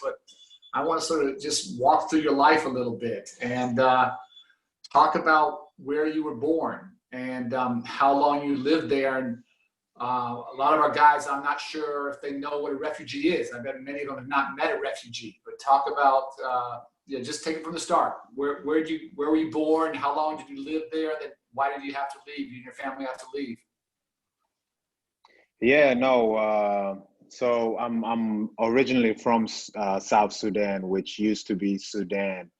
but I want to sort of just walk through your life a little bit and talk about where you were born and how long you lived there. And a lot of our guys, I'm not sure if they know what a refugee is. I bet many of them have not met a refugee, but talk about, just take it from the start. Where were you born? How long did you live there? Then why did you have to leave? You and your family have to leave? Yeah, no. So I'm originally from South Sudan, which used to be Sudan.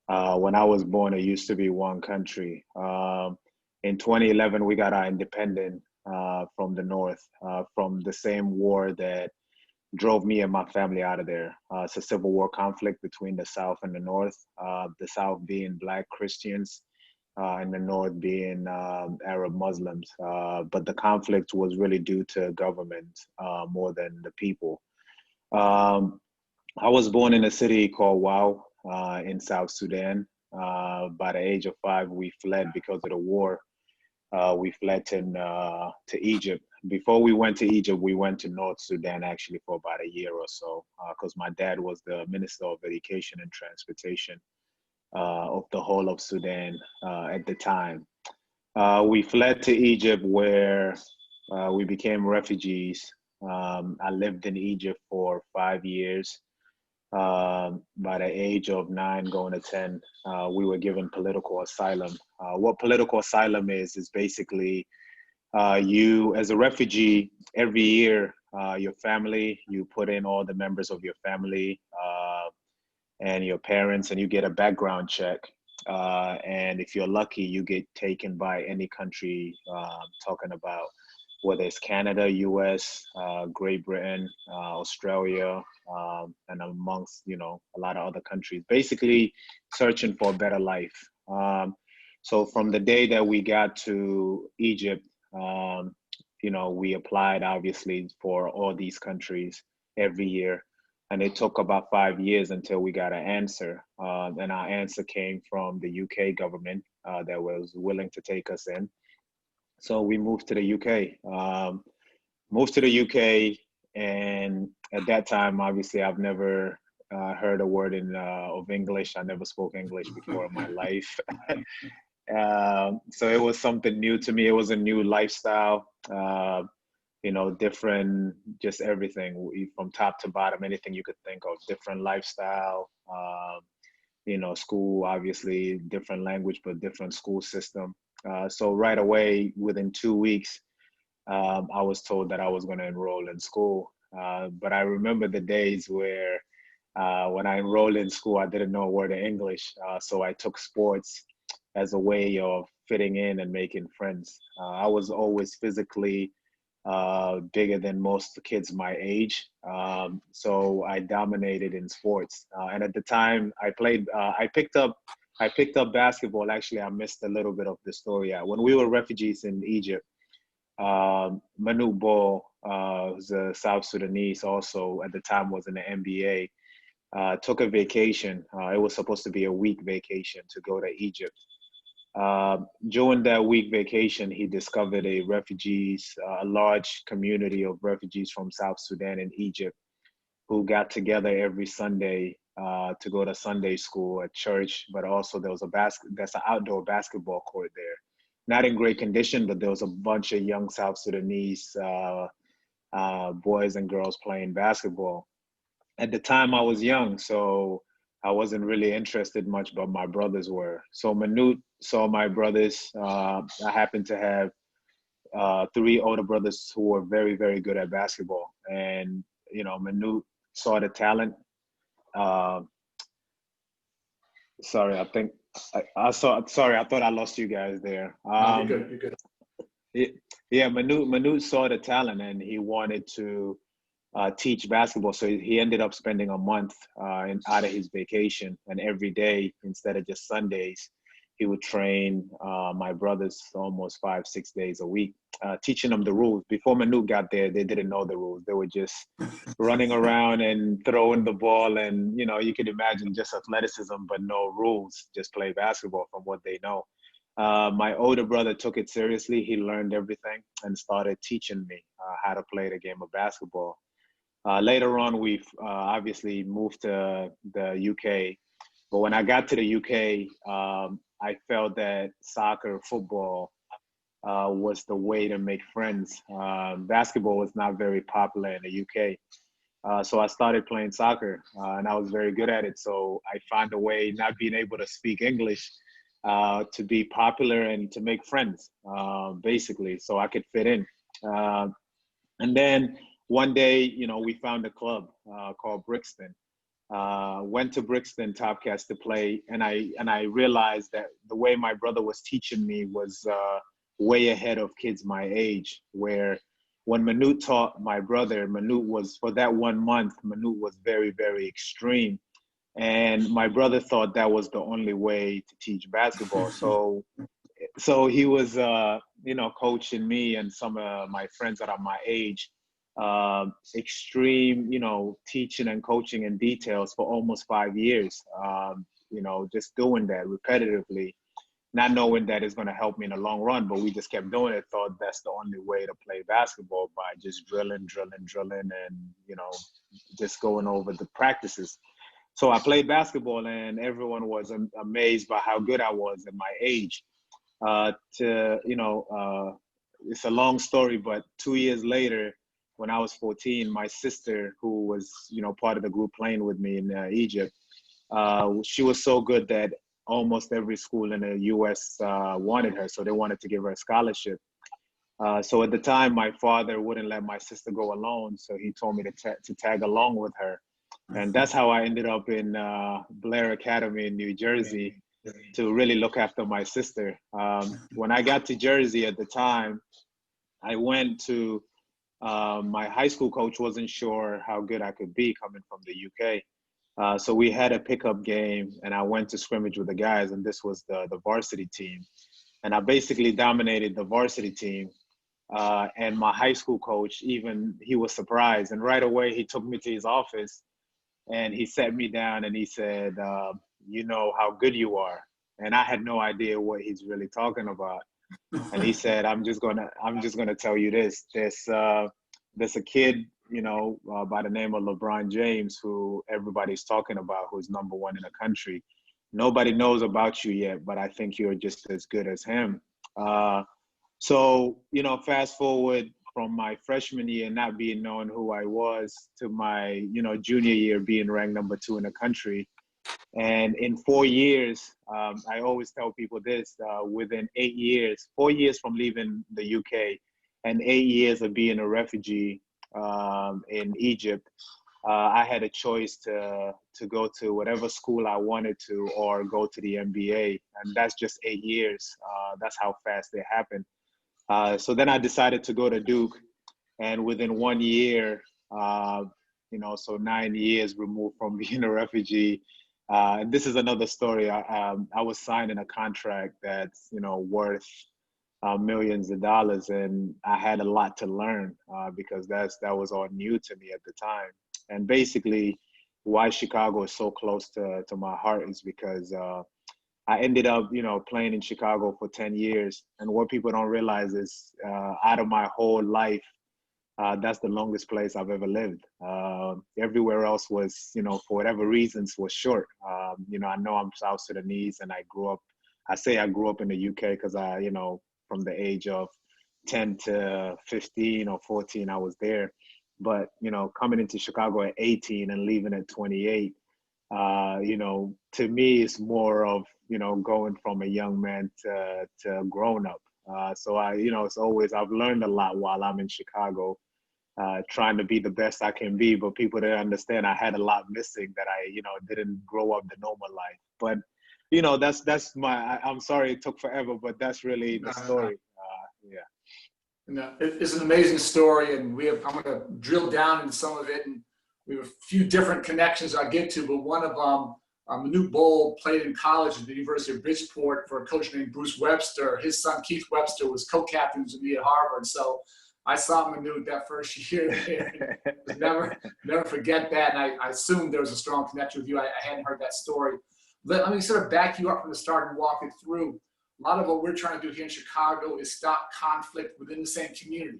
When I was born, it used to be one country. In 2011, we got our independence from the North, from the same war that drove me and my family out of there. It's a civil war conflict between the South and the North, the South being Black Christians, and the North being Arab Muslims. But the conflict was really due to government more than the people. Um, I was born in a city called Wau in South Sudan. By the age of 5, we fled because of the war. We fled to Egypt. Before we went to Egypt, we went to North Sudan actually for about a year or so, because my dad was the Minister of Education and Transportation of the whole of Sudan at the time. We fled to Egypt where we became refugees. I lived in Egypt for 5 years. By the age of 9 going to 10, we were given political asylum. What political asylum is basically you, as a refugee, every year, your family, you put in all the members of your family and your parents, and you get a background check. And if you're lucky, you get taken by any country, talking about whether it's Canada, US, Great Britain, Australia, and amongst, a lot of other countries, basically searching for a better life. So from the day that we got to Egypt, we applied obviously for all these countries every year. And it took about 5 years until we got an answer. And our answer came from the UK government that was willing to take us in. So we moved to the UK. And at that time, obviously, I've never heard a word of English. I never spoke English before in my life. So it was something new to me. It was a new lifestyle, different, just everything from top to bottom, anything you could think of, different lifestyle, school, obviously, different language, but different school system. So right away, within 2 weeks, I was told that I was going to enroll in school. But I remember the days where when I enrolled in school, I didn't know a word of English. So I took sports as a way of fitting in and making friends. I was always physically bigger than most kids my age. So I dominated in sports. And at the time I picked up basketball. Actually, I missed a little bit of the story. When we were refugees in Egypt, Manu Ball, who's a South Sudanese, also at the time was in the NBA, took a vacation. It was supposed to be a week vacation to go to Egypt. During that week vacation, he discovered a large community of refugees from South Sudan and Egypt who got together every Sunday to go to Sunday school at church, but also there's an outdoor basketball court there. Not in great condition, but there was a bunch of young South Sudanese boys and girls playing basketball. At the time I was young, so I wasn't really interested much, but my brothers were. So Manute saw my brothers. I happened to have 3 older brothers who were very, very good at basketball. And, Manute saw the talent. Sorry, I thought I lost you guys there. No, you're good. You're good. Yeah, Manute saw the talent and he wanted to teach basketball. So he ended up spending a month out of his vacation, and every day instead of just Sundays, he would train my brothers almost 5-6 days a week, teaching them the rules. Before Manute got there, they didn't know the rules. They were just running around and throwing the ball, and you could imagine just athleticism, but no rules, just play basketball from what they know. My older brother took it seriously. He learned everything and started teaching me how to play the game of basketball. Later on, we've obviously moved to the UK. But when I got to the UK, I felt that soccer, football was the way to make friends. Basketball was not very popular in the UK. So I started playing soccer, and I was very good at it. So I found a way, not being able to speak English, to be popular and to make friends, basically, so I could fit in. And then one day, we found a club called Brixton. Went to Brixton Topcats to play, and I realized that the way my brother was teaching me was way ahead of kids my age. Where when Manute taught my brother, Manute was, for that 1 month, Manute was very, very extreme. And my brother thought that was the only way to teach basketball. So he was, coaching me and some of my friends that are my age, extreme, teaching and coaching in details for almost 5 years. Just doing that repetitively, not knowing that it's going to help me in the long run, but we just kept doing it. Thought that's the only way to play basketball, by just drilling, and, just going over the practices. So I played basketball, and everyone was amazed by how good I was at my age. It's a long story, but 2 years later, when I was 14, my sister, who was, part of the group playing with me in Egypt, she was so good that almost every school in the US wanted her. So they wanted to give her a scholarship. So at the time, my father wouldn't let my sister go alone. So he told me to tag along with her. And that's how I ended up in Blair Academy in New Jersey, to really look after my sister. When I got to Jersey at the time, I went to, my high school coach wasn't sure how good I could be coming from the UK. So we had a pickup game, and I went to scrimmage with the guys, and this was the varsity team. And I basically dominated the varsity team. And my high school coach, he was surprised. And right away, he took me to his office, and he sat me down, and he said, you know how good you are. And I had no idea what he's really talking about. And he said, I'm just gonna tell you this. There's a kid, by the name of LeBron James, who everybody's talking about, who's #1 in the country. Nobody knows about you yet, but I think you're just as good as him. So, fast forward from my freshman year not being known who I was, to my, junior year being ranked #2 in the country. And in 4 years, I always tell people this, within 8 years, 4 years from leaving the UK and 8 years of being a refugee in Egypt, I had a choice to go to whatever school I wanted to, or go to the NBA. And that's just 8 years. That's how fast it happened. So then I decided to go to Duke, and within 1 year, so 9 years removed from being a refugee. This is another story. I was signing a contract that's, worth millions of dollars, and I had a lot to learn because that was all new to me at the time. And basically, why Chicago is so close to my heart is because I ended up, playing in Chicago for 10 years. And what people don't realize is, out of my whole life, that's the longest place I've ever lived. Everywhere else was, for whatever reasons, was short. I know I'm South Sudanese, and I grew up in the UK because from the age of 10 to 15 or 14, I was there. But, coming into Chicago at 18 and leaving at 28, to me, it's more of, going from a young man to grown up. So it's always, I've learned a lot while I'm in Chicago, trying to be the best I can be, but people didn't understand I had a lot missing that I, didn't grow up the normal life. But, I'm sorry it took forever, but that's really the story. Yeah. No, it's an amazing story, and I'm going to drill down into some of it, and we have a few different connections I'll get to, but one of them, Manute Bol played in college at the University of Bridgeport for a coach named Bruce Webster. His son, Keith Webster, was co-captain with me at Harvard. So I saw Manute that first year there. never forget that. And I assumed there was a strong connection with you. I hadn't heard that story. Let me sort of back you up from the start and walk it through. A lot of what we're trying to do here in Chicago is stop conflict within the same community.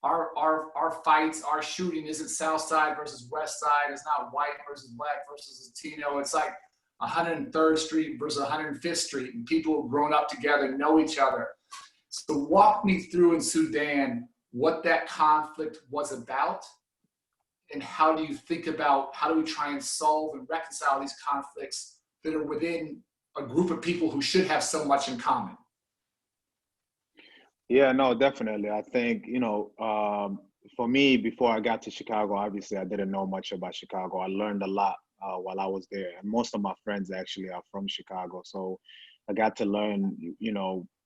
our fights, our shooting isn't South Side versus West Side. It's not white versus black versus Latino. It's like 103rd Street versus 105th Street, and people have grown up together, know each other. So walk me through in Sudan what that conflict was about, and how do you think about how do we try and solve and reconcile these conflicts that are within a group of people who should have so much in common? Yeah, no, definitely. I think, for me, before I got to Chicago, obviously I didn't know much about Chicago. I learned a lot while I was there. And most of my friends actually are from Chicago. So I got to learn,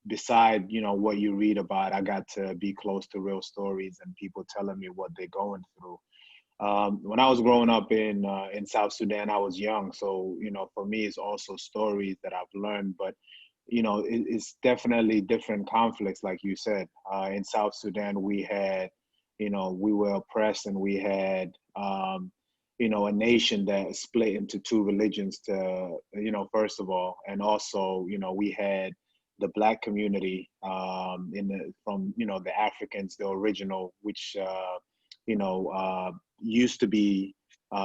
beside, what you read about, I got to be close to real stories and people telling me what they're going through. When I was growing up in South Sudan, I was young, so for me, it's also stories that I've learned. But it's definitely different conflicts, like you said. In South Sudan, we had, we were oppressed, and we had, a nation that split into two religions. To first of all, and also, we had the Black community from the Africans, the original, which you know, used to be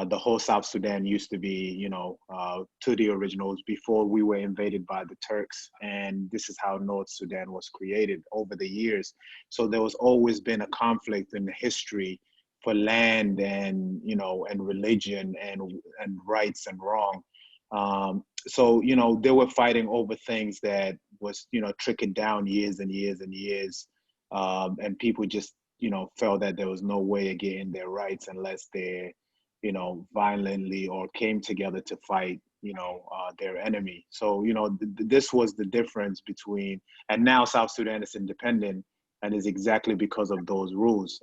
the whole South Sudan used to be, to the originals before we were invaded by the Turks. And this is how North Sudan was created over the years. So there was always been a conflict in the history for land and, and religion and rights and wrong. So, they were fighting over things that was, trickled down years and years and years. And people just, felt that there was no way of getting their rights unless they, violently or came together to fight, their enemy. So, this was the difference between, and now South Sudan is independent, and is exactly because of those rules.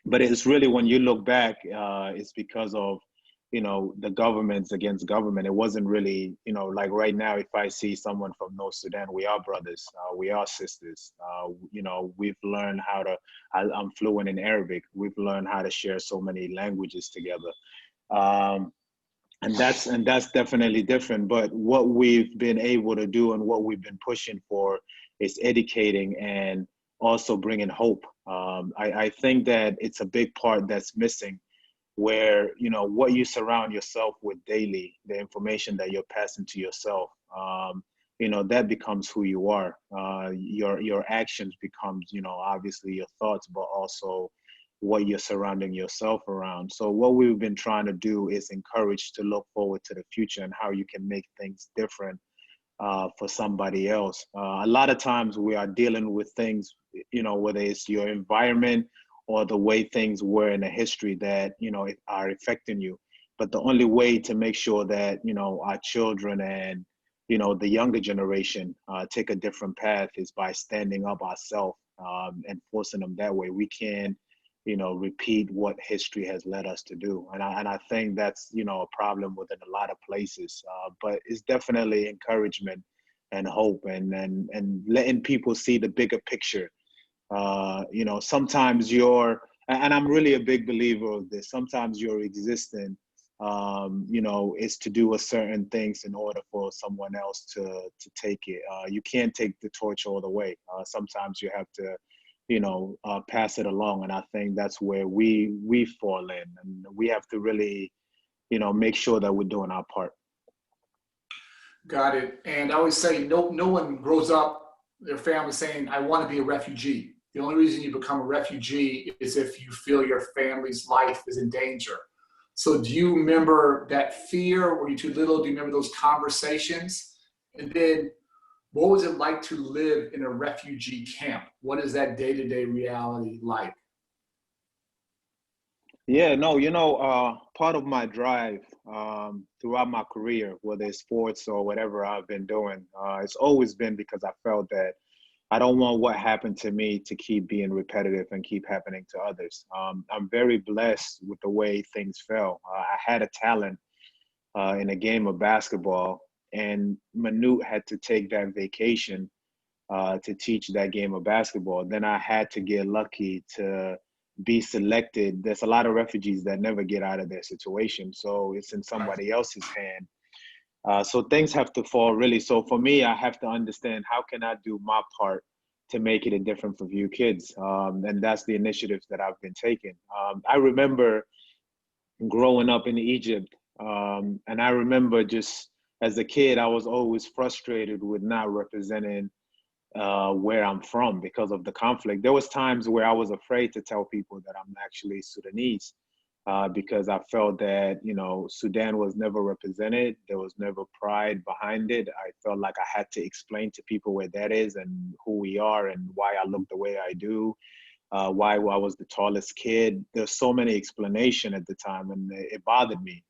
But it's really, when you look back, it's because of, the governments against government. It wasn't really, like right now, if I see someone from North Sudan, we are brothers, we are sisters. We've learned how to, I'm fluent in Arabic. We've learned how to share so many languages together. And that's definitely different. But what we've been able to do and what we've been pushing for is educating and also bringing hope. I think that it's a big part that's missing, where what you surround yourself with daily, the information that you're passing to yourself, that becomes who you are. Your actions becomes, obviously your thoughts, but also what you're surrounding yourself around. So what we've been trying to do is encourage to look forward to the future and how you can make things different for somebody else. A lot of times we are dealing with things, whether it's your environment or the way things were in the history that, are affecting you. But the only way to make sure that, our children and, the younger generation take a different path is by standing up ourselves and forcing them that way. We can, repeat what history has led us to do. And I think that's, a problem within a lot of places. But it's definitely encouragement and hope, and letting people see the bigger picture. Sometimes and I'm really a big believer of this, sometimes your existence, is to do a certain things in order for someone else to take it. You can't take the torch all the way. Sometimes you have to, pass it along. And I think that's where we fall in, and we have to really, make sure that we're doing our part. Got it. And I always say, no one grows up, their family saying, I want to be a refugee. The only reason you become a refugee is if you feel your family's life is in danger. So do you remember that fear? Were you too little? Do you remember those conversations? And then what was it like to live in a refugee camp? What is that day-to-day reality like? Yeah, no, part of my drive throughout my career, whether it's sports or whatever I've been doing, it's always been because I felt that I don't want what happened to me to keep being repetitive and keep happening to others. I'm very blessed with the way things fell. I had a talent in a game of basketball, and Manute had to take that vacation to teach that game of basketball. Then I had to get lucky to be selected. There's a lot of refugees that never get out of their situation, so it's in somebody else's hand. So things have to fall really. So for me, I have to understand, how can I do my part to make it a different for few kids. And that's the initiatives that I've been taking. I remember growing up in Egypt, and I remember just as a kid, I was always frustrated with not representing where I'm from because of the conflict. There was times where I was afraid to tell people that I'm actually Sudanese, because I felt that, you know, Sudan was never represented. There was never pride behind it. I felt like I had to explain to people where that is and who we are and why I look the way I do, why I was the tallest kid. There's so many explanation at the time, and it bothered me.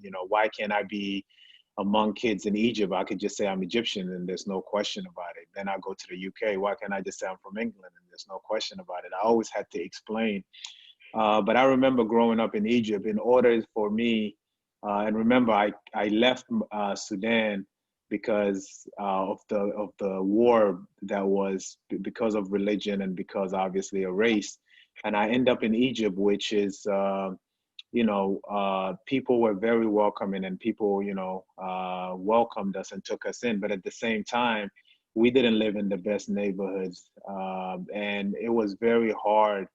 You know, why can't I be among kids in Egypt? I could just say I'm Egyptian and there's no question about it. Then I go to the UK. Why can't I just say I'm from England and there's no question about it? I always had to explain. But I remember growing up in Egypt, in order for me, and remember, I left Sudan because of the war that was because of religion and because obviously of race. And I end up in Egypt, which is, you know, people were very welcoming and people, you know, welcomed us and took us in. But at the same time, we didn't live in the best neighborhoods. And it was very hard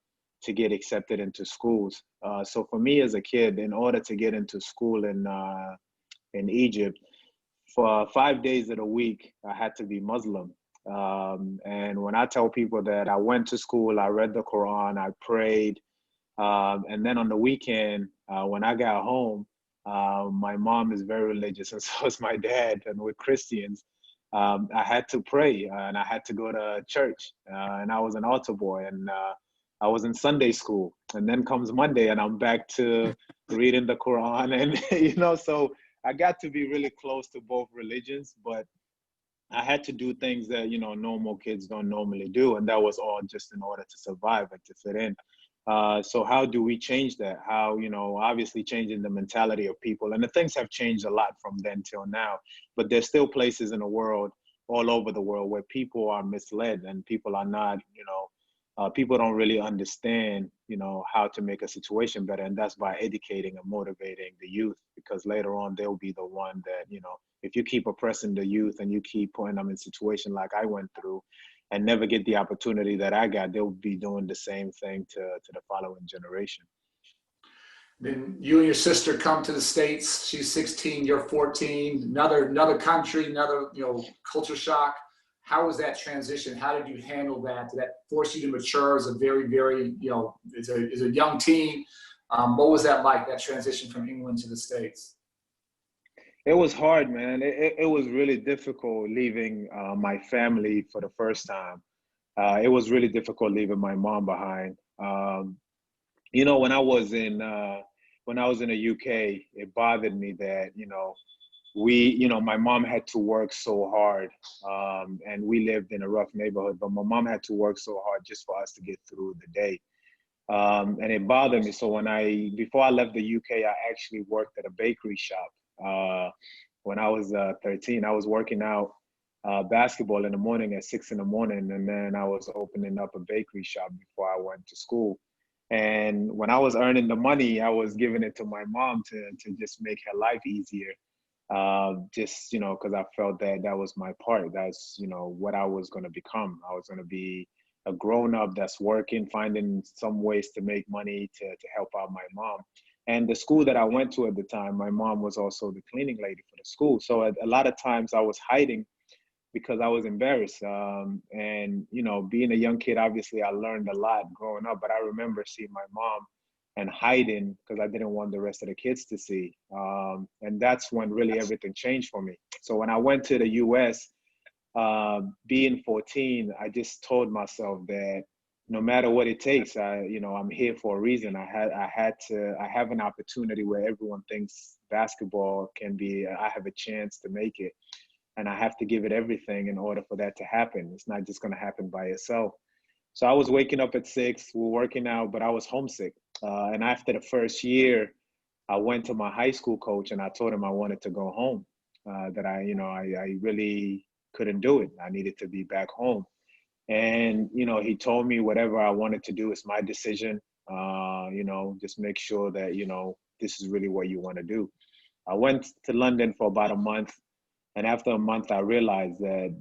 to get accepted into schools. So for me as a kid, in order to get into school in Egypt, for 5 days of the week, I had to be Muslim. And when I tell people that I went to school, I read the Quran, I prayed, and then on the weekend, when I got home, my mom is very religious and so is my dad, and we're Christians. I had to pray and I had to go to church, and I was an altar boy, and I was in Sunday school, and then comes Monday and I'm back to reading the Quran. And, you know, so I got to be really close to both religions, but I had to do things that, you know, normal kids don't normally do. And that was all just in order to survive and to fit in. So how do we change that? How, you know, obviously changing the mentality of people. And the things have changed a lot from then till now, but there's still places in the world, all over the world, where people are misled and people are not, you know, people don't really understand, you know, how to make a situation better. And that's by educating and motivating the youth, because later on they'll be the one that, you know, if you keep oppressing the youth and you keep putting them in situation like I went through and never get the opportunity that I got, they'll be doing the same thing to the following generation. Then you and your sister come to the States. She's 16, you're 14. Another country, another, you know, culture shock. How was that transition? How did you handle that? Did that force you to mature as a very, you know, as a young teen? What was that like, that transition from England to the States? It was hard, man. It was really difficult leaving my family for the first time. It was really difficult leaving my mom behind. You know, when I was in the UK, it bothered me that, you know, you know, my mom had to work so hard, and we lived in a rough neighborhood, but my mom had to work so hard just for us to get through the day. And it bothered me. So before I left the UK, I actually worked at a bakery shop. When I was 13, I was working out basketball in the morning at 6 in the morning, and then I was opening up a bakery shop before I went to school. And when I was earning the money, I was giving it to my mom to just make her life easier. Just, you know, because I felt that that was my part. That's, you know, what I was going to become. I was going to be a grown up that's working, finding some ways to make money to help out my mom. And the school that I went to at the time, my mom was also the cleaning lady for the school. So a lot of times I was hiding because I was embarrassed. And, you know, being a young kid, obviously I learned a lot growing up, but I remember seeing my mom and hiding because I didn't want the rest of the kids to see. And that's when really everything changed for me. So when I went to the US, being 14, I just told myself that no matter what it takes, you know, I'm here for a reason. I have an opportunity where everyone thinks basketball can be, I have a chance to make it. And I have to give it everything in order for that to happen. It's not just gonna happen by itself. So I was waking up at 6, we were working out, but I was homesick. And after the first year, I went to my high school coach and I told him I wanted to go home, that I really couldn't do it. I needed to be back home. And, you know, he told me whatever I wanted to do is my decision. You know, just make sure that, you know, this is really what you want to do. I went to London for about a month. And after a month, I realized that,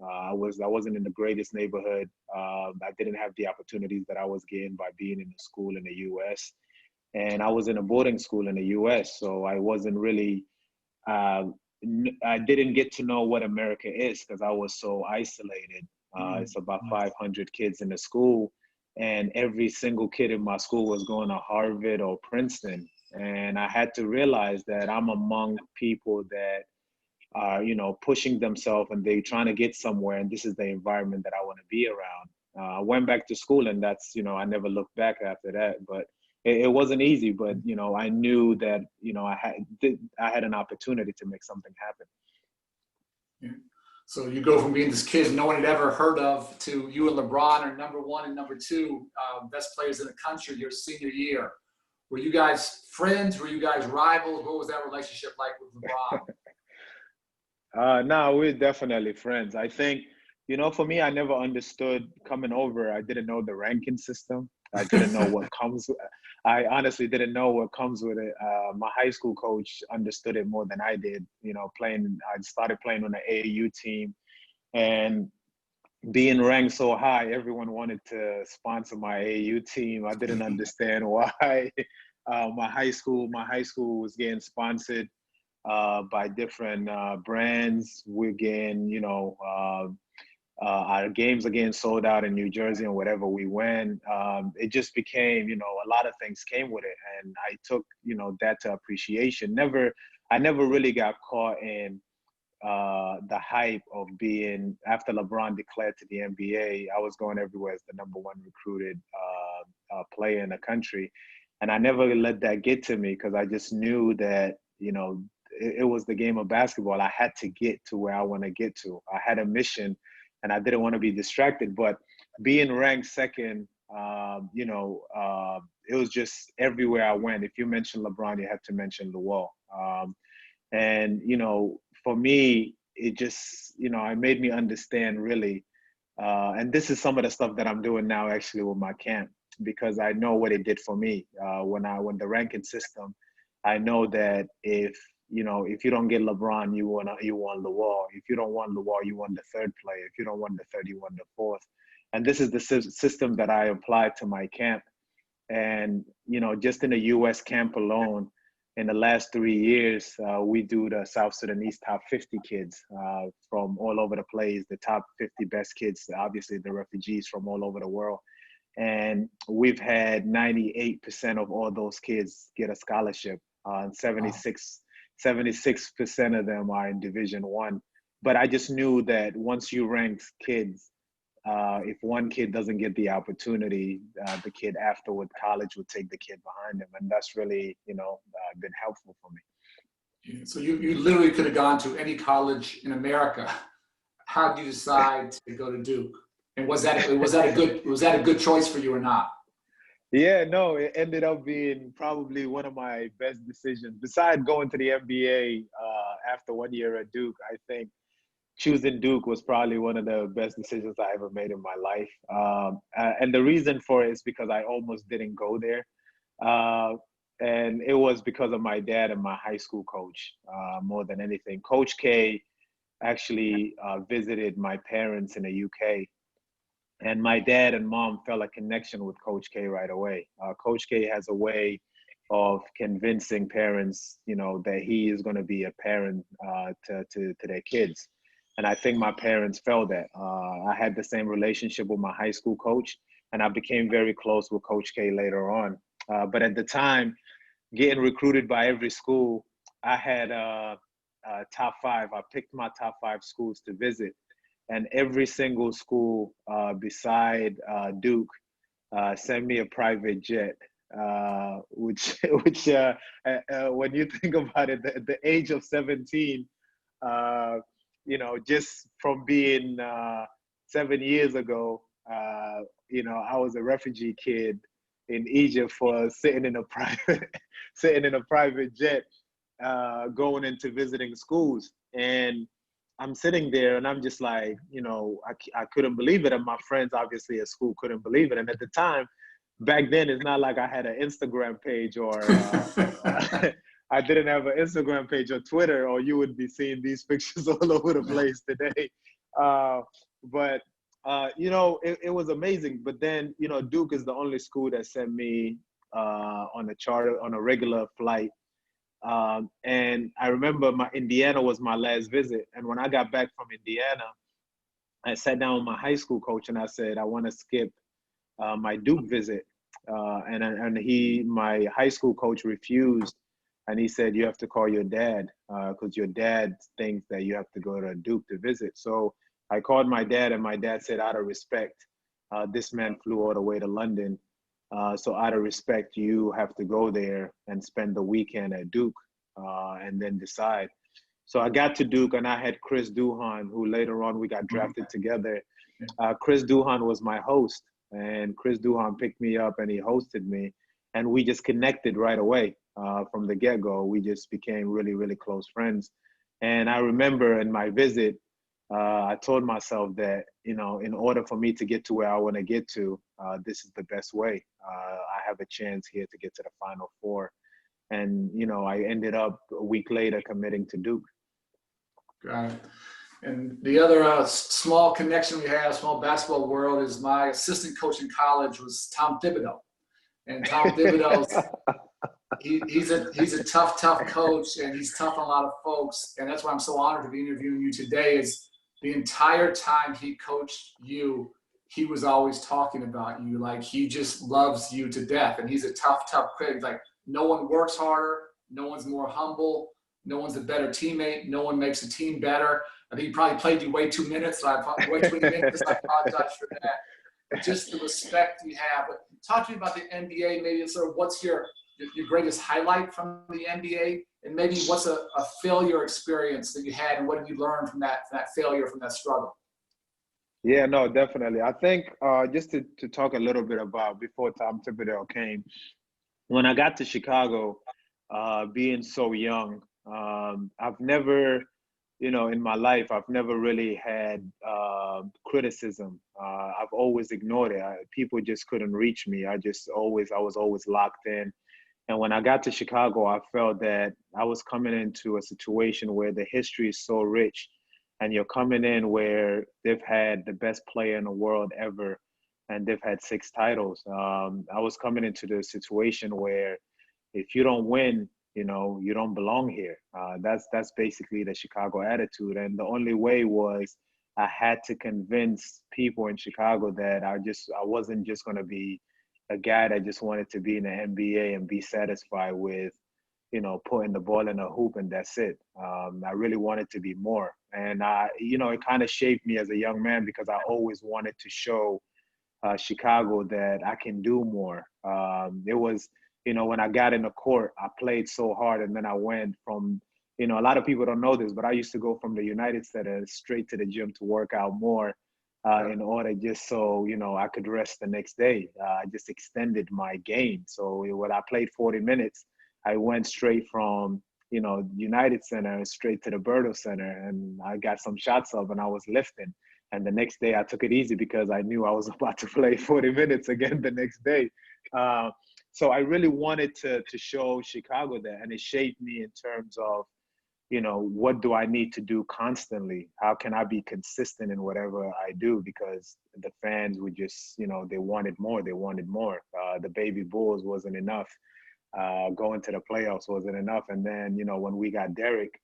I wasn't in the greatest neighborhood. I didn't have the opportunities that I was getting by being in a school in the U.S. And I was in a boarding school in the U.S. So I wasn't really, uh, I didn't get to know what America is because I was so isolated. It's about 500 kids in the school, and every single kid in my school was going to Harvard or Princeton. And I had to realize that I'm among people that are, pushing themselves and they trying to get somewhere. And this is the environment that I want to be around. I went back to school, and that's, I never looked back after that. But it wasn't easy. But I knew that I had an opportunity to make something happen. Yeah. So you go from being this kid no one had ever heard of to you and LeBron are number one and number two best players in the country your senior year. Were you guys friends? Were you guys rivals? What was that relationship like with LeBron? No, we're definitely friends. I think, for me, I never understood coming over. I didn't know the ranking system. I didn't know what comes. I honestly didn't know what comes with it. My high school coach understood it more than I did. I started playing on the AAU team, and being ranked so high, everyone wanted to sponsor my AAU team. I didn't understand why. My high school was getting sponsored by different brands. We're getting, our games are getting sold out in New Jersey and wherever we went. It just became, a lot of things came with it. And I took, that to appreciation. I never really got caught in the hype of being, after LeBron declared to the NBA, I was going everywhere as the number one recruited player in the country. And I never let that get to me because I just knew that, it was the game of basketball. I had to get to where I want to get to. I had a mission and I didn't want to be distracted. But being ranked second, it was just everywhere I went. If you mention LeBron, you have to mention Luol. And, for me, it just, it made me understand really. And this is some of the stuff that I'm doing now actually with my camp, because I know what it did for me. When the ranking system, I know that if you don't get LeBron, you want Luol. If you don't want Luol, you want the third player. If you don't want the third, you want the fourth. And this is the system that I applied to my camp. And, just in the U.S. camp alone, in the last 3 years, we do the South Sudanese top 50 kids from all over the place, the top 50 best kids, obviously the refugees from all over the world. And we've had 98% of all those kids get a scholarship. And 76% of them are in Division I. But I just knew that once you rank kids, if one kid doesn't get the opportunity, the kid afterward college would take the kid behind them. And that's really, been helpful for me. Yeah, so you literally could have gone to any college in America. How did you decide to go to Duke? And was that a good choice for you or not? Yeah, no, it ended up being probably one of my best decisions. Besides going to the NBA after 1 year at Duke, I think choosing Duke was probably one of the best decisions I ever made in my life. And the reason for it is because I almost didn't go there. And it was because of my dad and my high school coach more than anything. Coach K actually visited my parents in the UK. And my dad and mom felt a connection with Coach K right away. Coach K has a way of convincing parents, that he is going to be a parent to their kids. And I think my parents felt that. I had the same relationship with my high school coach, and I became very close with Coach K later on. But at the time, getting recruited by every school, I had top 5. I picked my top 5 schools to visit. And every single school beside Duke sent me a private jet, which when you think about it, at the age of 17, just from being 7 years ago, I was a refugee kid in Egypt for sitting in a private jet, going into visiting schools. And I'm sitting there and I'm just like, I couldn't believe it. And my friends obviously at school couldn't believe it. And at the time, back then, it's not like I had an Instagram page or I didn't have an Instagram page or Twitter, or you would be seeing these pictures all over the place today. But you know, it was amazing. But then, you know, Duke is the only school that sent me on a charter, on a regular flight. And I remember Indiana was my last visit. And when I got back from Indiana, I sat down with my high school coach and I said, I want to skip my Duke visit. My high school coach refused. And he said, you have to call your dad because your dad thinks that you have to go to Duke to visit. So I called my dad, and my dad said, out of respect, this man flew all the way to London. So out of respect, you have to go there and spend the weekend at Duke and then decide. So I got to Duke, and I had Chris Duhon, who later on we got drafted together. Chris Duhon was my host, and Chris Duhon picked me up and he hosted me, and we just connected right away from the get-go. We just became really, really close friends. And I remember in my visit, I told myself that, you know, in order for me to get to where I want to get to, this is the best way. I have a chance here to get to the Final Four. And, you know, I ended up a week later committing to Duke. Got it. And the other small connection we have, small basketball world, is my assistant coach in college was Tom Thibodeau. And Tom Thibodeau's, he's a tough coach, and he's tough on a lot of folks. And that's why I'm so honored to be interviewing you today. Is the entire time he coached you, he was always talking about you. Like, he just loves you to death. And he's a tough critic. He's like, no one works harder. No one's more humble. No one's a better teammate. No one makes a team better. I think he probably played you way too many minutes. I apologize for that. But just the respect you have. But talk to me about the NBA. Maybe sort of what's your greatest highlight from the NBA, and maybe what's a failure experience that you had, and what did you learn from that failure, from that struggle? Yeah, no, definitely. I think just to talk a little bit about before Tom Thibodeau came, when I got to Chicago, being so young, I've never, you know, in my life, I've never really had criticism. I've always ignored it. People just couldn't reach me. I was always locked in. And when I got to Chicago, I felt that I was coming into a situation where the history is so rich, and you're coming in where they've had the best player in the world ever, and they've had 6 titles. I was coming into the situation where if you don't win, you know, you don't belong here. That's basically the Chicago attitude. And the only way was I had to convince people in Chicago that I wasn't just going to be a guy that just wanted to be in the NBA and be satisfied with, you know, putting the ball in a hoop and that's it. I really wanted to be more. And, you know, it kind of shaped me as a young man because I always wanted to show Chicago that I can do more. It was, you know, when I got in the court, I played so hard, and then I went from, you know, a lot of people don't know this, but I used to go from the United Center straight to the gym to work out more in order just so, you know, I could rest the next day. I just extended my game. So when I played 40 minutes, I went straight from, you know, United Center straight to the Berto Center, and I got some shots up and I was lifting. And the next day I took it easy because I knew I was about to play 40 minutes again the next day. So I really wanted to show Chicago that, and it shaped me in terms of, you know, what do I need to do constantly? How can I be consistent in whatever I do? Because the fans would just, you know, they wanted more. They wanted more. The baby Bulls wasn't enough. Going to the playoffs wasn't enough. And then, you know, when we got Derek,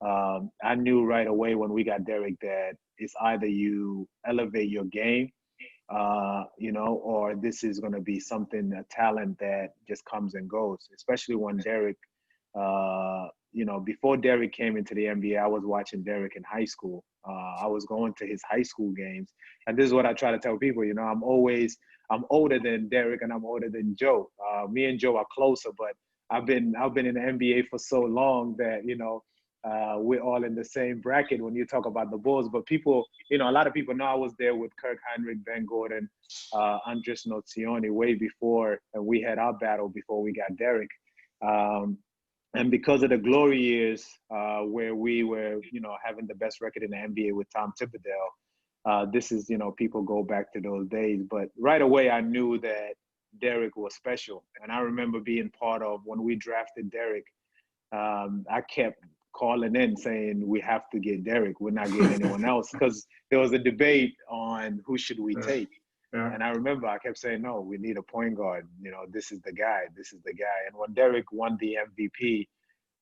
I knew right away when we got Derek that it's either you elevate your game, you know, or this is going to be something, a talent that just comes and goes, especially when Derek, you know, before Derek came into the NBA, I was watching Derek in high school. I was going to his high school games. And this is what I try to tell people, you know, I'm older than Derek and I'm older than Joe. Me and Joe are closer, but I've been in the NBA for so long that, you know, we're all in the same bracket when you talk about the Bulls. But people, you know, a lot of people know I was there with Kirk Heinrich, Ben Gordon, Andres Nozioni way before, and we had our battle before we got Derek. And because of the glory years where we were, you know, having the best record in the NBA with Tom Thibodeau, this is, you know, people go back to those days. But right away, I knew that Derek was special. And I remember being part of when we drafted Derek. I kept calling in saying we have to get Derek. We're not getting anyone else, because there was a debate on who should we Yeah. take. Yeah. And I remember I kept saying, no, we need a point guard. You know, this is the guy. This is the guy. And when Derek won the MVP,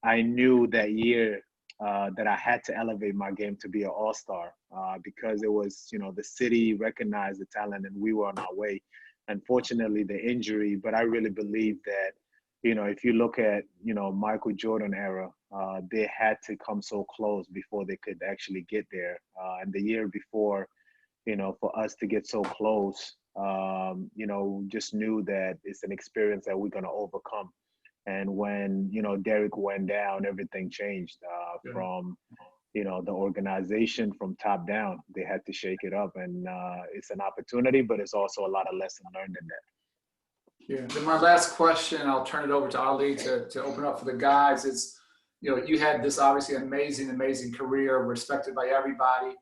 I knew that year that I had to elevate my game to be an all-star, because it was, you know, the city recognized the talent and we were on our way. Unfortunately, the injury, but I really believe that, you know, if you look at, you know, Michael Jordan era, they had to come so close before they could actually get there. And the year before, you know, for us to get so close, you know, just knew that it's an experience that we're going to overcome. And when, you know, Derek went down, everything changed Yeah. from, you know, the organization from top down. They had to shake it up. And it's an opportunity, but it's also a lot of lesson learned in that. Yeah. Then my last question, I'll turn it over to Ali to open up for the guys. Is, you know, you had this obviously amazing career, respected by everybody.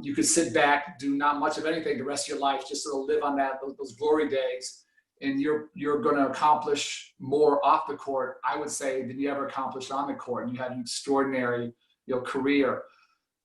You could sit back, do not much of anything the rest of your life, just sort of live on those glory days, and you're going to accomplish more off the court, I would say, than you ever accomplished on the court. And you had an extraordinary, you know, career.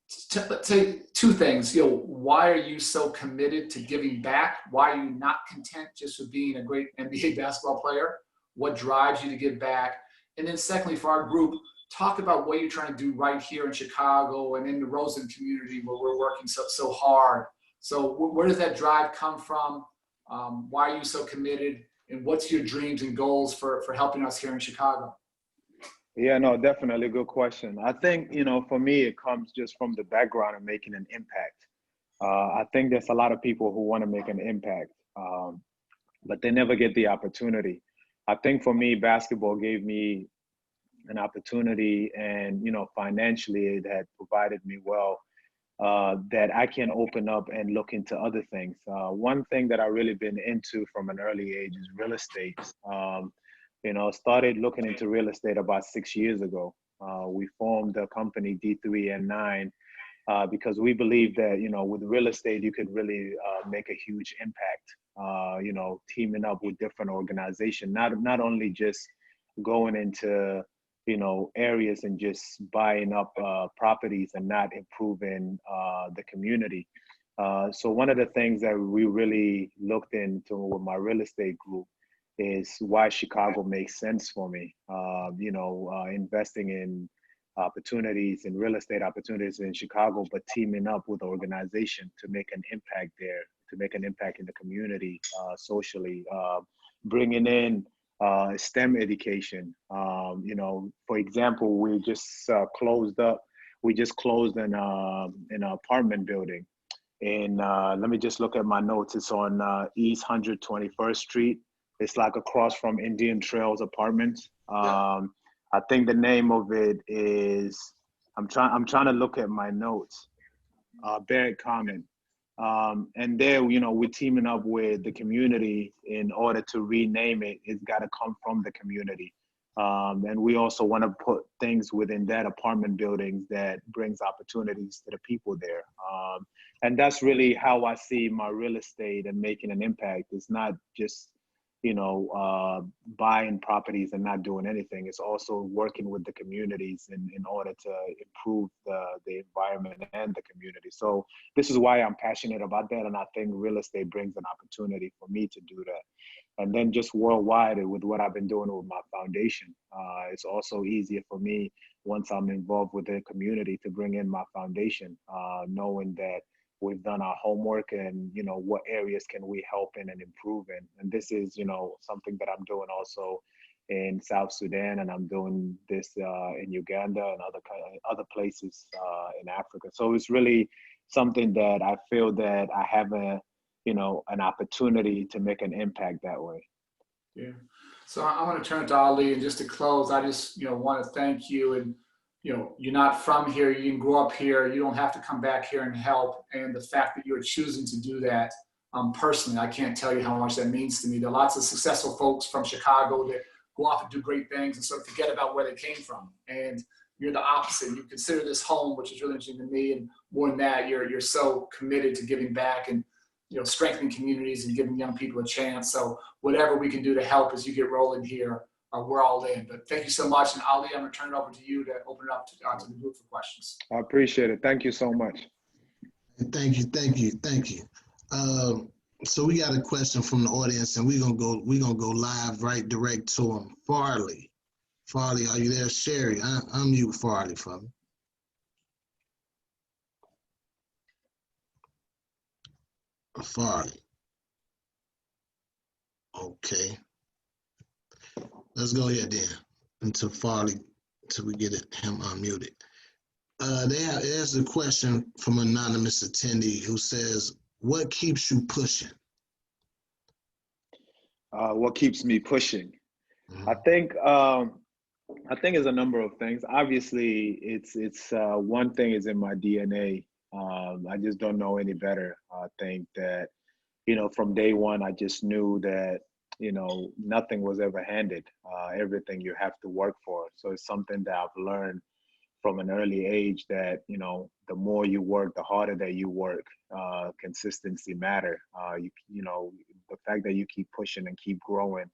Say two things. You know, why are you so committed to giving back? Why are you not content just with being a great NBA basketball player? What drives you to give back? And then secondly, for our group, talk about what you're trying to do right here in Chicago and in the Rosen community where we're working so hard. So where does that drive come from? Why are you so committed? And what's your dreams and goals for helping us here in Chicago? Yeah, no, definitely good question. I think, you know, for me, it comes just from the background of making an impact. I think there's a lot of people who want to make an impact, but they never get the opportunity. I think for me, basketball gave me an opportunity, and, you know, financially it had provided me well, that I can open up and look into other things. One thing that I've really been into from an early age is real estate. You know, started looking into real estate about 6 years ago. We formed the company D3N9 because we believe that, you know, with real estate, you could really make a huge impact, you know, teaming up with different organizations, not only just going into, you know, areas and just buying up properties and not improving the community. So one of the things that we really looked into with my real estate group is why Chicago makes sense for me. You know, investing in opportunities and real estate opportunities in Chicago, but teaming up with an organization to make an impact there, to make an impact in the community, socially, bringing in STEM education. You know, for example, we just closed in an apartment building. And let me just look at my notes. It's on East 121st Street. It's like across from Indian Trails Apartments. I think the name of it is, I'm trying to look at my notes. Barrett Common. And there, you know, we're teaming up with the community in order to rename it. It's got to come from the community. And we also want to put things within that apartment buildings that brings opportunities to the people there. And that's really how I see my real estate and making an impact. It's not just, you know, buying properties and not doing anything. It's also working with the communities in order to improve the environment and the community. So this is why I'm passionate about that. And I think real estate brings an opportunity for me to do that. And then just worldwide with what I've been doing with my foundation, it's also easier for me once I'm involved with the community to bring in my foundation, knowing that we've done our homework and, you know, what areas can we help in and improve in. And this is, you know, something that I'm doing also in South Sudan, and I'm doing this in Uganda and other places in Africa. So it's really something that I feel that I have an opportunity to make an impact that way. Yeah. So I want to turn to Ali, and just to close, I just, you know, want to thank you. And, you know, you're not from here, you didn't grow up here, you don't have to come back here and help. And the fact that you're choosing to do that, personally, I can't tell you how much that means to me. There are lots of successful folks from Chicago that go off and do great things and sort of forget about where they came from. And you're the opposite. You consider this home, which is really interesting to me. And more than that, you're so committed to giving back and, you know, strengthening communities and giving young people a chance. So whatever we can do to help as you get rolling here, we're all in. But thank you so much. And Ali, I'm going to turn it over to you to open it up to the group for questions. I appreciate it. Thank you so much. Thank you. So we got a question from the audience, and we're gonna go live right direct to him. Farley, are you there? Sherry, unmute Farley for me. Farley. Okay. Let's go ahead then until we get him unmuted. There's a question from an anonymous attendee who says, "What keeps you pushing?" What keeps me pushing? Mm-hmm. I think it's a number of things. Obviously, it's one thing is in my DNA. I just don't know any better. I think that, from day one, I just knew that, nothing was ever handed. Everything you have to work for. So it's something that I've learned from an early age that, the more you work, the harder that you work. Consistency matter. The fact that you keep pushing and keep growing,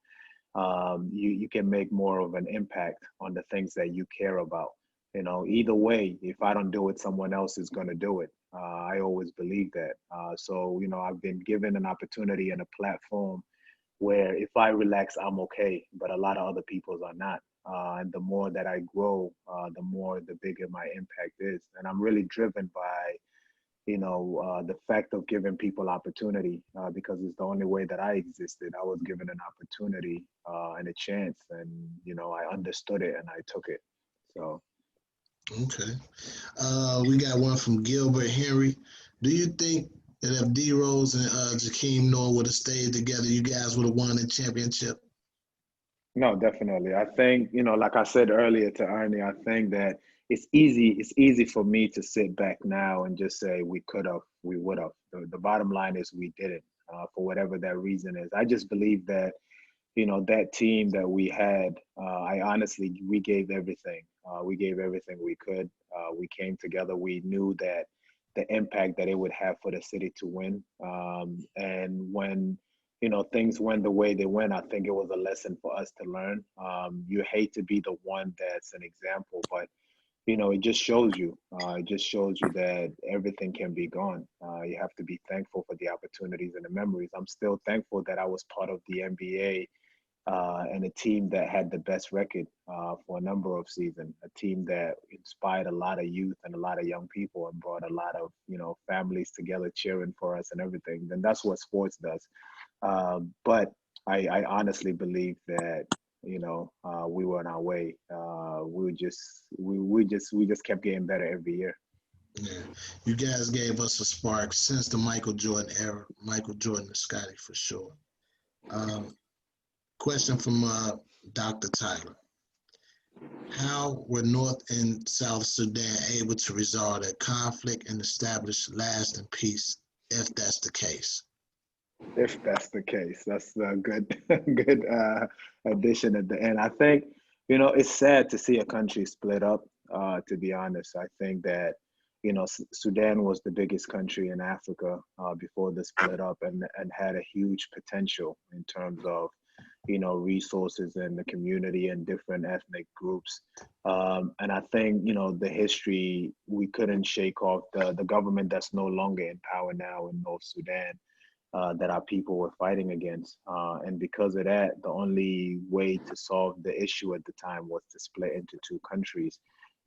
you can make more of an impact on the things that you care about. Either way, if I don't do it, someone else is going to do it. I always believe that. So, I've been given an opportunity and a platform where if I relax, I'm okay, but a lot of other people's are not. And the more that I grow, the bigger my impact is. And I'm really driven by, the fact of giving people opportunity, because it's the only way that I existed. I was given an opportunity and a chance, and, I understood it and I took it. So. Okay. We got one from Gilbert Henry. Do you think that if D Rose and Jakeem Noah would have stayed together, you guys would have won the championship? No, definitely. I think, like I said earlier to Ernie, I think that it's easy for me to sit back now and just say we could have, we would have. The bottom line is we didn't, for whatever that reason is. I just believe that, that team that we had, we gave everything. We gave everything we could. We came together. We knew that the impact that it would have for the city to win. And when, things went the way they went, I think it was a lesson for us to learn. You hate to be the one that's an example, but, it just shows you. It just shows you that everything can be gone. You have to be thankful for the opportunities and the memories. I'm still thankful that I was part of the NBA and a team that had the best record for a number of seasons, a team that inspired a lot of youth and a lot of young people and brought a lot of, families together cheering for us and everything. And that's what sports does. But I honestly believe that, we were on our way. We just kept getting better every year. Yeah, you guys gave us a spark since the Michael Jordan era. Michael Jordan and Scotty for sure. Question from Dr. Tyler. How were North and South Sudan able to resolve their conflict and establish lasting peace, if that's the case? If that's the case, that's a good addition at the end. I think, it's sad to see a country split up, to be honest. I think that, Sudan was the biggest country in Africa before the split up and had a huge potential in terms of, resources in the community and different ethnic groups. And I think, the history, we couldn't shake off the government that's no longer in power now in North Sudan. That our people were fighting against. And because of that, the only way to solve the issue at the time was to split into two countries.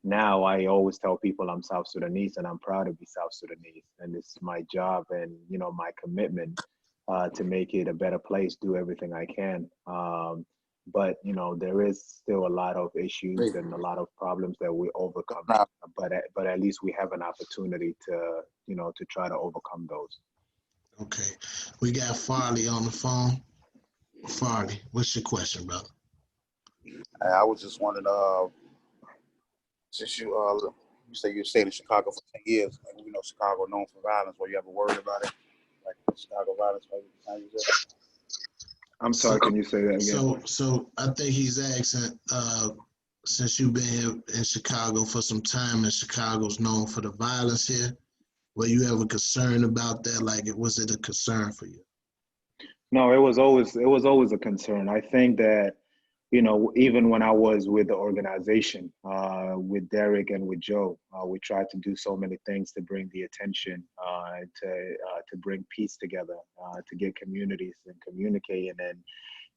Now, I always tell people I'm South Sudanese and I'm proud to be South Sudanese. And it's my job and, my commitment to make it a better place, do everything I can. But, there is still a lot of issues and a lot of problems that we overcome. But at least we have an opportunity to, to try to overcome those. Okay, we got Farley on the phone. Farley, what's your question, brother? I was just wondering, since you say you stayed in Chicago for 10 years, and we know Chicago known for violence. Were you ever worried about it, like Chicago violence? Maybe I'm sorry, can you say that again? So I think he's asking, since you've been here in Chicago for some time, and Chicago's known for the violence here. Were you ever concerned about that? Like, was it a concern for you? No, it was always a concern. I think that even when I was with the organization, with Derek and with Joe, we tried to do so many things to bring the attention, to bring peace together, to get communities and communicate, and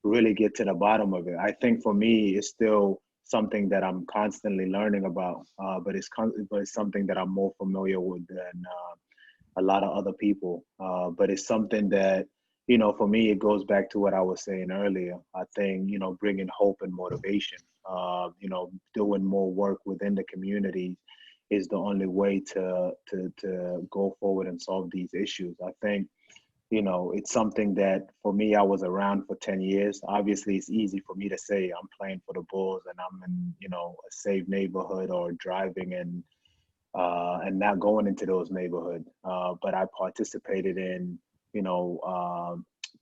really get to the bottom of it. I think for me, it's still something that I'm constantly learning about, but it's something that I'm more familiar with than a lot of other people. But it's something that, for me, it goes back to what I was saying earlier. I think, bringing hope and motivation, doing more work within the community is the only way to go forward and solve these issues. I think, it's something that for me, I was around for 10 years. Obviously, it's easy for me to say I'm playing for the Bulls and I'm in, a safe neighborhood or driving and not going into those neighborhoods. But I participated in,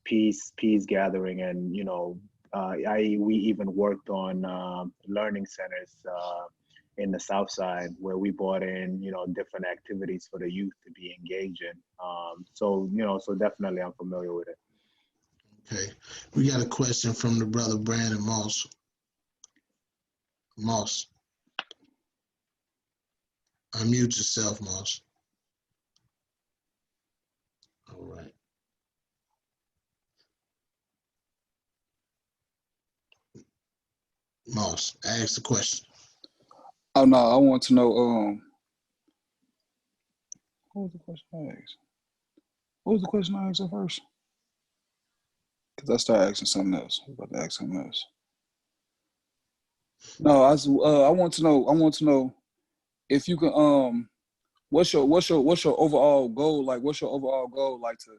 peace gathering, and we even worked on learning centers in the South Side, where we brought in different activities for the youth to be engaged in. So definitely I'm familiar with it. Okay, we got a question from the brother Brandon Moss. Unmute yourself, Moss. All right. Moss, ask the question. Oh no, I want to know. What was the question I asked? What was the question I asked at first? Because I started asking something else. I was about to ask something else. No, I want to know. I want to know if you can. What's your overall goal? Like, what's your overall goal? Like to,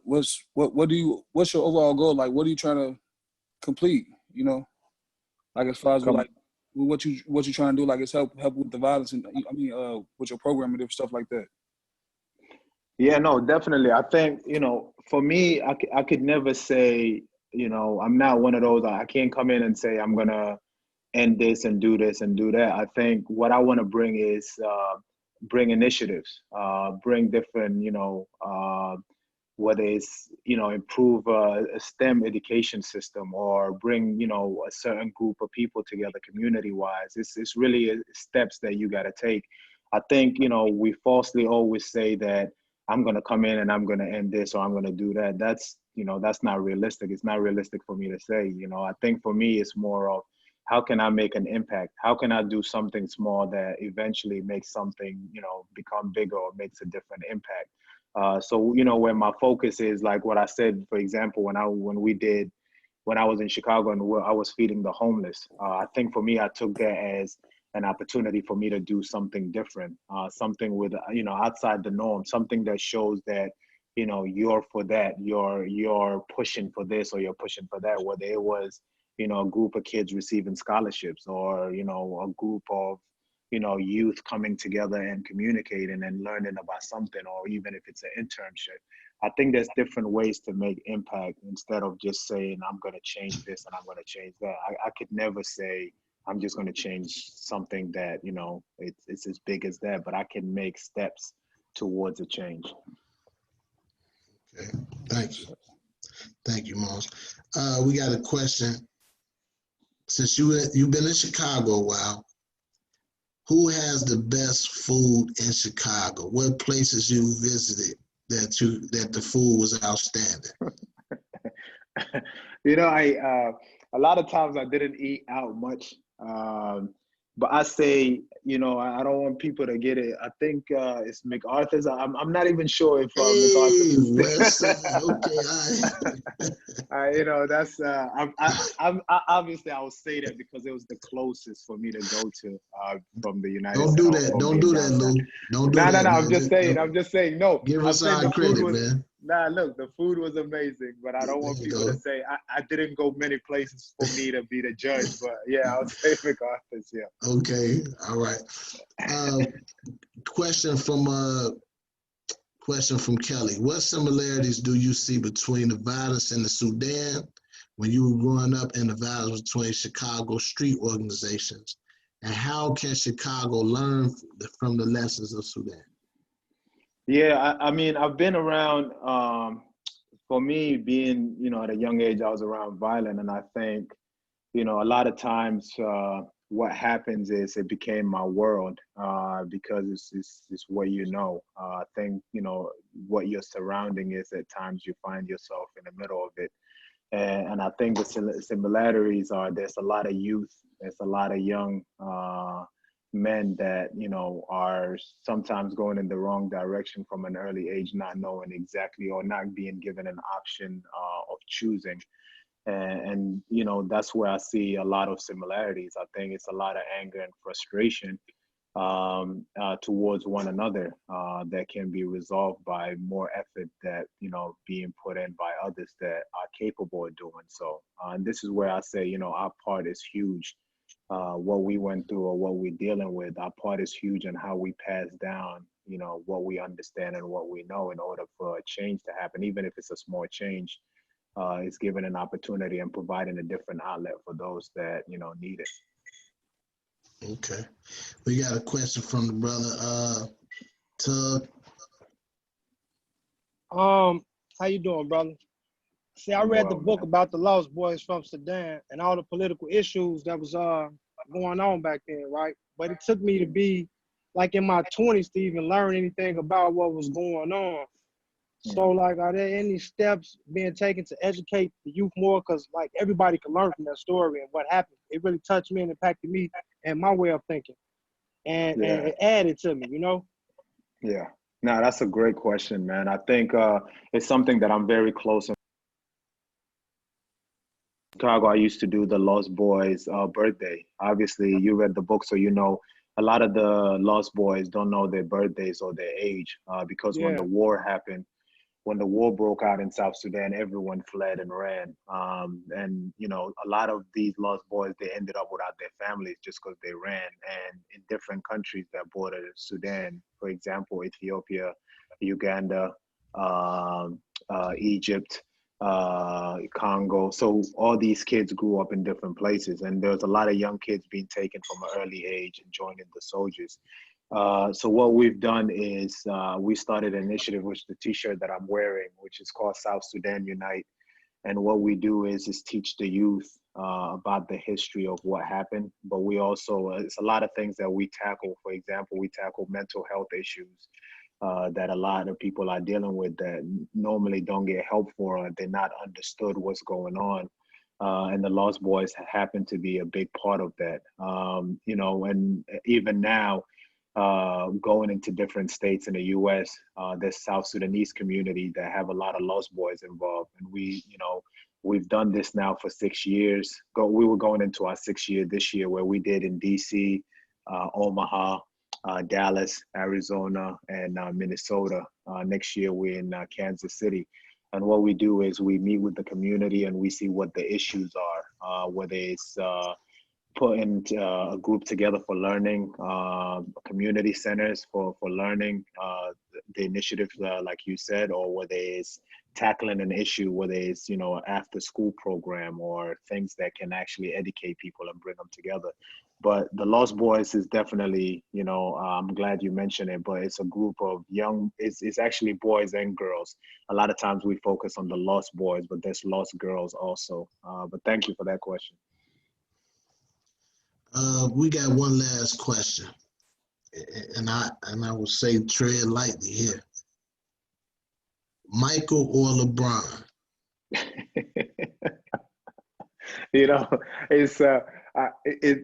what's your overall goal? Like, what are you trying to complete? Like as far as like what you trying to do, like it's help with the violence and with your program and different stuff like that. Yeah, no, definitely. I think, for me, I could never say, I'm not one of those, I can't come in and say I'm going to end this and do this and do that. I think what I want to bring is bring initiatives, bring different, whether it's, improve a STEM education system or bring, a certain group of people together community-wise. It's really steps that you got to take. I think, we falsely always say that I'm going to come in and I'm going to end this or I'm going to do that. That's not realistic. It's not realistic for me to say. I think for me, it's more of how can I make an impact? How can I do something small that eventually makes something, become bigger or makes a different impact? So, where my focus is, like what I said, for example, when I was in Chicago and I was feeding the homeless, I think for me, I took that as an opportunity for me to do something different, something with, outside the norm, something that shows that, you're for that, you're pushing for this or you're pushing for that, whether it was, a group of kids receiving scholarships or, a group of, youth coming together and communicating and learning about something, or even if it's an internship. I think there's different ways to make impact instead of just saying, I'm going to change this and I'm going to change that. I could never say, I'm just going to change something that, it's as big as that, but I can make steps towards a change. Okay, thank you. Thank you, Moss. We got a question. Since you've been in Chicago a while, who has the best food in Chicago? What places you visited that the food was outstanding? A lot of times I didn't eat out much, but I say, I don't want people to get it. I think it's MacArthur's. I'm not even sure if MacArthur's is okay, all right. That's I'm obviously I will say that because it was the closest for me to go to from the United States. Don't do that, Lou. Don't do that. No. I'm just saying. No, give us our credit, man. Nah, look, the food was amazing, but I don't want people to say I didn't go many places for me to be the judge. But yeah, I'll say MacArthur's. Yeah. Okay, all right. Question from Kelly. What similarities do you see between the violence in the Sudan when you were growing up and the violence between Chicago street organizations? And how can Chicago learn from the lessons of Sudan? Yeah, I mean, I've been around for me, being, at a young age, I was around violent, and I think, a lot of times what happens is it became my world because it's what you know. I think, what your surrounding is at times you find yourself in the middle of it. And I think the similarities are there's a lot of youth, there's a lot of young men that, are sometimes going in the wrong direction from an early age, not knowing exactly or not being given an option of choosing. And that's where I see a lot of similarities. I think it's a lot of anger and frustration towards one another that can be resolved by more effort that being put in by others that are capable of doing so. And this is where I say our part is huge. What we went through or what we're dealing with, our part is huge in how we pass down what we understand and what we know in order for a change to happen, even if it's a small change. Is giving an opportunity and providing a different outlet for those that need it. Okay, we got a question from the brother Tug. How you doing, brother? See, I read the book about the Lost Boys from Sudan and all the political issues that was going on back then, right? But it took me to be like in my 20s to even learn anything about what was going on. So, like, are there any steps being taken to educate the youth more? Because, like, everybody can learn from that story and what happened. It really touched me and impacted me and my way of thinking. And it added to me, Yeah. No, that's a great question, man. I think it's something that I'm very close in. Chicago, I used to do the Lost Boys birthday. Obviously, you read the book, so a lot of the Lost Boys don't know their birthdays or their age because when the war happened, when the war broke out in South Sudan, everyone fled and ran. And, a lot of these Lost Boys, they ended up without their families just because they ran. And in different countries that border Sudan, for example, Ethiopia, Uganda, Egypt, Congo. So all these kids grew up in different places. And there's a lot of young kids being taken from an early age and joining the soldiers. So what we've done is we started an initiative, which the t-shirt that I'm wearing, which is called South Sudan Unite. And what we do is teach the youth about the history of what happened. But we also, it's a lot of things that we tackle. For example, we tackle mental health issues that a lot of people are dealing with that normally don't get help for, or they're not understood what's going on. And the Lost Boys happen to be a big part of that. And even now, going into different states in the U.S., there's South Sudanese community that have a lot of Lost Boys involved, and we've done this now for 6 years. We were going into our 6th year this year, where we did in D.C., Omaha, Dallas, Arizona, and Minnesota. Next year we're in Kansas City, and what we do is we meet with the community and we see what the issues are, whether it's putting a group together for learning, community centers for learning, the initiatives, like you said, or whether it's tackling an issue, whether it's, after school program or things that can actually educate people and bring them together. But the Lost Boys is definitely, I'm glad you mentioned it, but it's a group of young, it's actually boys and girls. A lot of times we focus on the Lost Boys, but there's Lost Girls also. But thank you for that question. We got one last question, and I will say tread lightly here. Michael or LeBron? It's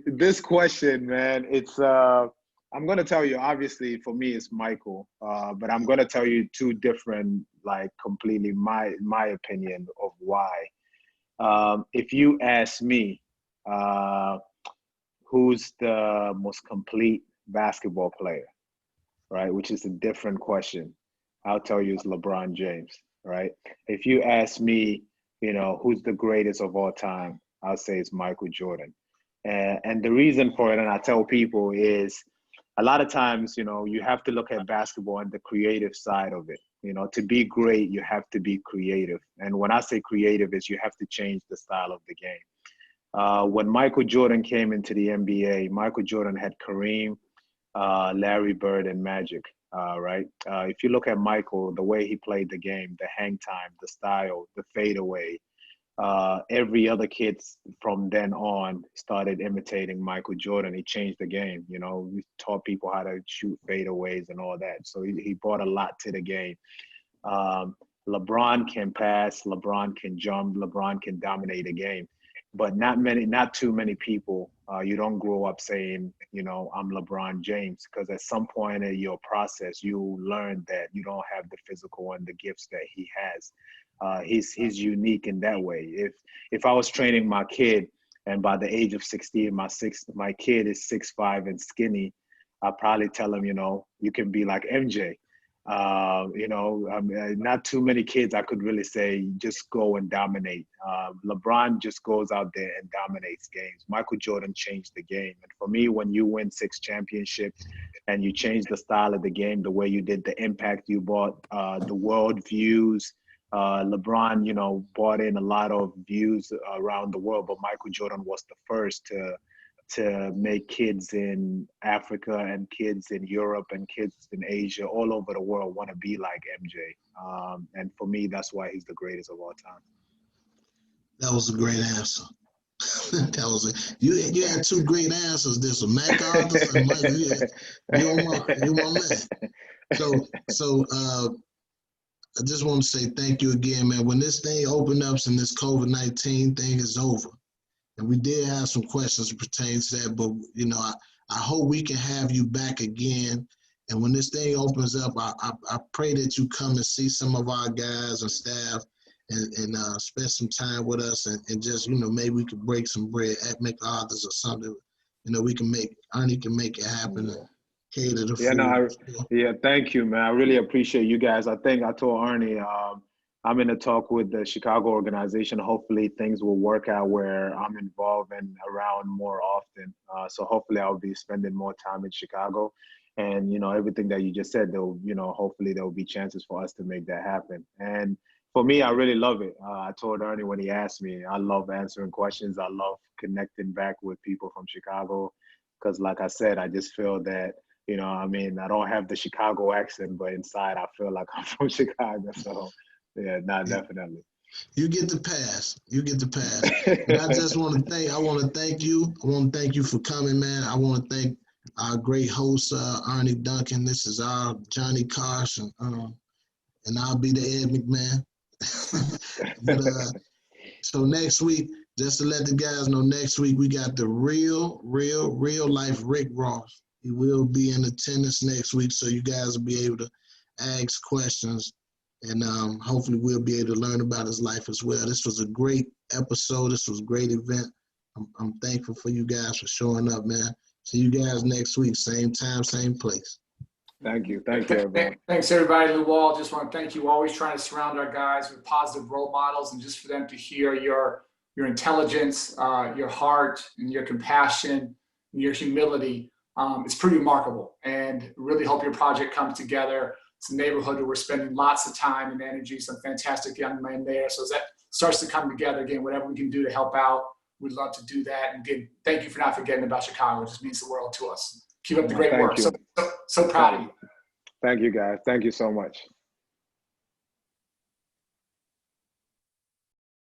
this question, man. It's I'm gonna tell you. Obviously, for me, it's Michael. But I'm gonna tell you two different, like, completely my opinion of why. If you ask me, who's the most complete basketball player, right? Which is a different question. I'll tell you it's LeBron James, right? If you ask me, who's the greatest of all time, I'll say it's Michael Jordan. And the reason for it, and I tell people, is a lot of times, you have to look at basketball and the creative side of it. To be great, you have to be creative. And when I say creative, is you have to change the style of the game. When Michael Jordan came into the NBA, Michael Jordan had Kareem, Larry Bird, and Magic. right? If you look at Michael, the way he played the game, the hang time, the style, the fadeaway, every other kid from then on started imitating Michael Jordan. He changed the game. You know, we taught people how to shoot fadeaways and all that. So he brought a lot to the game. LeBron can pass, LeBron can jump, LeBron can dominate a game, but not too many people. You don't grow up saying, you know, I'm LeBron James, because at some point in your process, you learn that you don't have the physical and the gifts that he has. He's unique in that way. If I was training my kid, and by the age of 16, my kid is 6'5" and skinny, I'd probably tell him, you know, you can be like MJ. You know, not too many kids I could really say just go and dominate. LeBron just goes out there and dominates games. Michael Jordan changed the game. And for me, when you win 6 championships and you change the style of the game, the way you did, the impact you brought, the world views, LeBron, you know, brought in a lot of views around the world, but Michael Jordan was the first to make kids in Africa and kids in Europe and kids in Asia, all over the world, want to be like MJ. And for me, that's why he's the greatest of all time. That was a great answer. That was you had 2 great answers. There's a MacArthur and Mike. You're my man. So I just want to say thank you again, man. When this thing opened up and this COVID-19 thing is over, and we did have some questions pertaining to that, but you know, I hope we can have you back again. And when this thing opens up, I pray that you come and see some of our guys and staff and spend some time with us and just, you know, maybe we could break some bread at MacArthur's or something. You know, Ernie can make it happen and cater the food. Thank you, man. I really appreciate you guys. I think I told Ernie, I'm in a talk with the Chicago organization. Hopefully things will work out where I'm involved and around more often. So hopefully I'll be spending more time in Chicago. And, you know, everything that you just said, hopefully there will be chances for us to make that happen. And for me, I really love it. I told Ernie when he asked me, I love answering questions. I love connecting back with people from Chicago. Because like I said, I just feel that, you know, I mean, I don't have the Chicago accent, but inside I feel like I'm from Chicago. So yeah, definitely. You get the pass. You get the pass. And I just want to thank you. I want to thank you for coming, man. I want to thank our great host, Ernie Duncan. This is our Johnny Carson. And I'll be the Ed McMahon. But so next week, just to let the guys know, next week we got the real life Rick Ross. He will be in attendance next week, so you guys will be able to ask questions. And hopefully we'll be able to learn about his life as well. This was a great episode. This was a great event. I'm thankful for you guys for showing up, man. See you guys next week, same time, same place. Thank you. Thank you, everybody. Thanks, everybody. Luol, just want to thank you. Always trying to surround our guys with positive role models, and just for them to hear your intelligence, your heart, and your compassion, and your humility. It's pretty remarkable, and really hope your project comes together. It's a neighborhood where we're spending lots of time and energy, some fantastic young men there. So as that starts to come together again, whatever we can do to help out, we'd love to do that. And again, thank you for not forgetting about Chicago. It just means the world to us. Keep up the great work. So proud of you. Thank you, guys. Thank you so much.